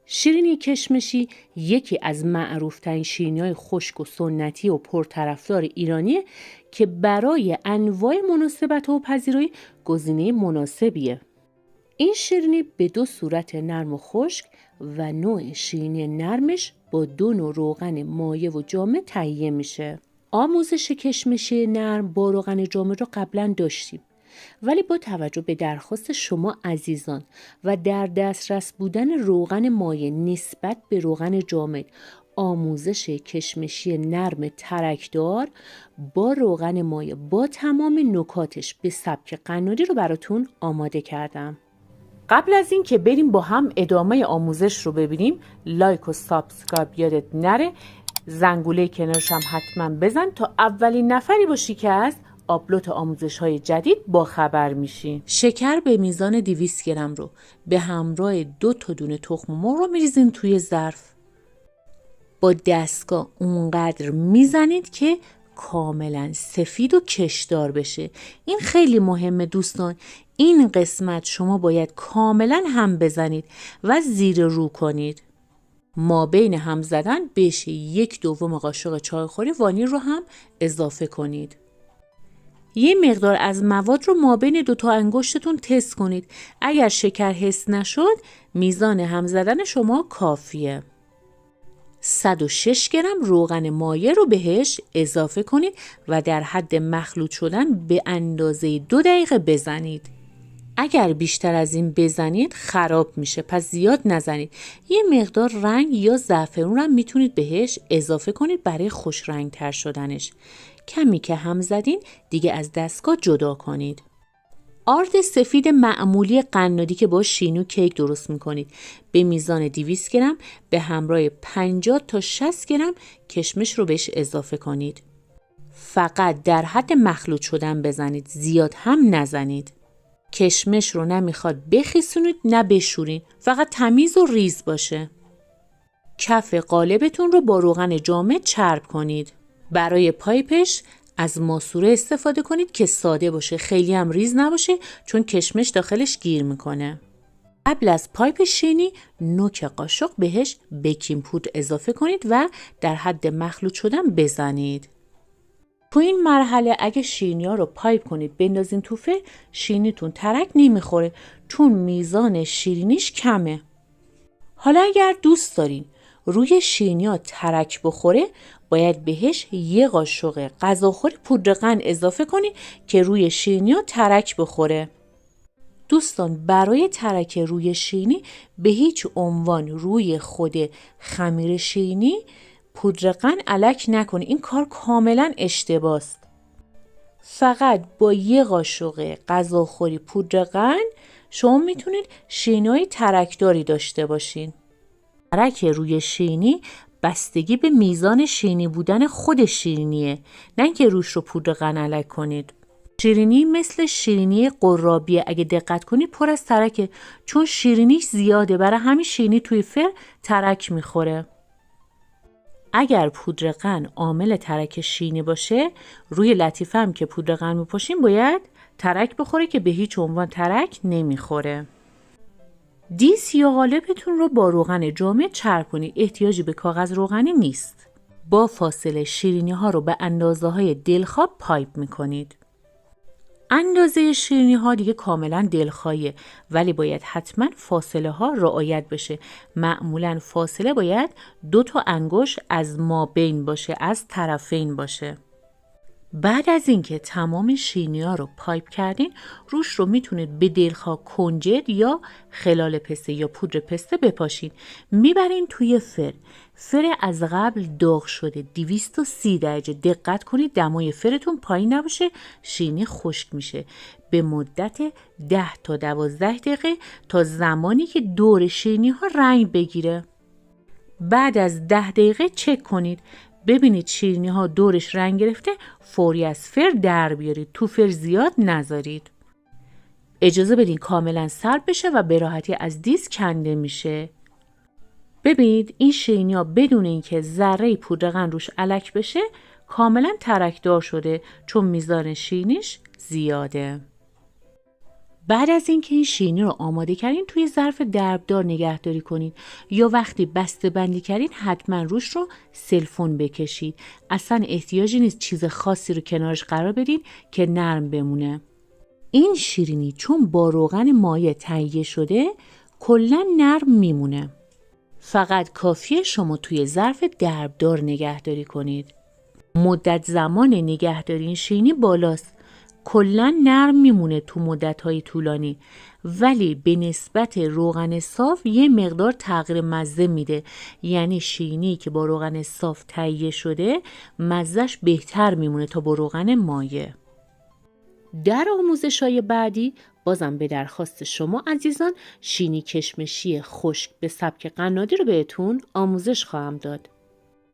شیرینی کشمشی یکی از معروف‌ترین شیرینی‌های خشک و سنتی و پرطرفدار ایرانیه که برای انواع مناسبت‌ها و پذیرایی گزینه مناسبیه. این شیرینی به دو صورت نرم و خشک و نوع شیرینی نرمش با دو نوع روغن مایع و جامد تهیه میشه. آموزش کشمشی نرم با روغن جامد رو قبلا داشتیم، ولی با توجه به درخواست شما عزیزان و در دسترس بودن روغن مایع نسبت به روغن جامد، آموزش کشمشی نرم ترکدار با روغن مایع با تمام نکاتش به سبک قنادی رو براتون آماده کردم. قبل از این که بریم با هم ادامه آموزش رو ببینیم، لایک و سابسکرایب یادت نره، زنگوله کنارش هم حتما بزن تا اولین نفری باشی که از آپلود آموزش‌های جدید با خبر میشی. شکر به میزان 200 گرم رو به همراه 2 تا دونه تخم مرغ رو میریزین توی ظرف. با دستگاه اونقدر میزنید که کاملا سفید و کشدار بشه. این خیلی مهمه دوستان. این قسمت شما باید کاملا هم بزنید و زیر رو کنید. ما بین هم زدن بهش 1/2 قاشق چایخوری وانیل رو هم اضافه کنید. یه مقدار از مواد رو مابین 2 تا انگشتتون تست کنید. اگر شکر حس نشد، میزان هم زدن شما کافیه. 106 گرم روغن مایع رو بهش اضافه کنید و در حد مخلوط شدن به اندازه 2 دقیقه بزنید. اگر بیشتر از این بزنید خراب میشه، پس زیاد نزنید. یه مقدار رنگ یا زعفرون هم میتونید بهش اضافه کنید برای خوش رنگ تر شدنش. کمی که هم زدین دیگه از دستگاه جدا کنید. آرد سفید معمولی قنادی که با شیرینی و کیک درست میکنید به میزان 200 گرم به همراه 50 تا 60 گرم کشمش رو بهش اضافه کنید. فقط در حد مخلوط شدن بزنید، زیاد هم نزنید. کشمش رو نمیخواد بخیسونید نه بشورین، فقط تمیز و ریز باشه. کف قالبتون رو با روغن جامد چرب کنید. برای پایپش از ماسوره استفاده کنید که ساده باشه، خیلی هم ریز نباشه چون کشمش داخلش گیر میکنه. قبل از پایپ شیرینی نوک قاشق بهش بیکینگ پودر اضافه کنید و در حد مخلوط شدن بزنید. تو این مرحله اگه شیرینی ها رو پایپ کنید بندازین تو فر، شیرینیتون ترک نمیخوره چون میزان شیرینیش کمه. حالا اگر دوست دارین روی شیرینی ها ترک بخوره، باید بهش 1 قاشق غذاخوری پودر قند اضافه کنید که روی شیرینی ها ترک بخوره. دوستان برای ترک روی شیرینی به هیچ عنوان روی خود خمیر شیرینی پودر قند الک نکنید. این کار کاملا اشتباهه. فقط با 1 قاشق غذاخوری پودر قند شما میتونید شیرینی‌های ترکداری داشته باشین. ترک روی شیرینی بستگی به میزان شیرینی بودن خود شیرینیه، نه اینکه روش رو پودر قند الک کنید. شیرینی مثل شیرینی قرابیه، اگه دقت کنید پر از ترکه چون شیرینیش زیاده، برای همین شیرینی توی فر ترک میخوره. اگر پودر قند عامل ترک شیرینی باشه، روی لطیفه هم که پودر قند میپاشین باید ترک بخوره که به هیچ عنوان ترک نمیخوره. دیس یا قالبتون رو با روغن جامد چرب کنید. احتیاجی به کاغذ روغنی نیست. با فاصله شیرینی ها رو به اندازه های دلخواه پایپ میکنید. اندازه شیرینی ها دیگه کاملا دلخواهیه، ولی باید حتما فاصله ها رعایت بشه. معمولا فاصله باید 2 تا انگشت از ما بین باشه، از طرفین باشه. بعد از اینکه تمام شیرینی ها رو پایپ کردین، روش رو میتونید به دلخواه کنجد یا خلال پسته یا پودر پسته بپاشین. میبرین توی فر از قبل داغ شده 230 درجه. دقت کنید دمای فرتون پایین نباشه، شیرینی خشک میشه. به مدت 10 تا 12 دقیقه تا زمانی که دور شیرینی ها رنگ بگیره. بعد از 10 دقیقه چک کنید. ببینید شیرینی ها دورش رنگ گرفته، فوری از فر در بیارید. تو فر زیاد نذارید. اجازه بدین کاملا سرد بشه و به راحتی از دیس کنده میشه. ببینید این شیرینی ها بدون اینکه ذره پودر قند روش الک بشه کاملا ترکدار شده چون میزان شیرینیش زیاده. بعد از اینکه این شیرینی رو آماده کردین توی ظرف دربدار نگهداری کنید یا وقتی بسته بندی کردین حتما روش رو سلفون بکشید. اصلا احتیاجی نیست چیز خاصی رو کنارش قرار بدین که نرم بمونه. این شیرینی چون با روغن مایع تهیه شده کلا نرم میمونه. فقط کافیه شما توی ظرف دربدار نگهداری کنید. مدت زمان نگهداری این شیرینی بالاست. کلا نرم میمونه تو مدت‌های طولانی، ولی به نسبت روغن صاف یه مقدار تغییر مزه میده. یعنی شیرینی که با روغن صاف تهیه شده مزهش بهتر میمونه تا با روغن مایع. در آموزش‌های بعدی بازم به درخواست شما عزیزان شیرینی کشمشی خشک به سبک قنادی رو بهتون آموزش خواهم داد.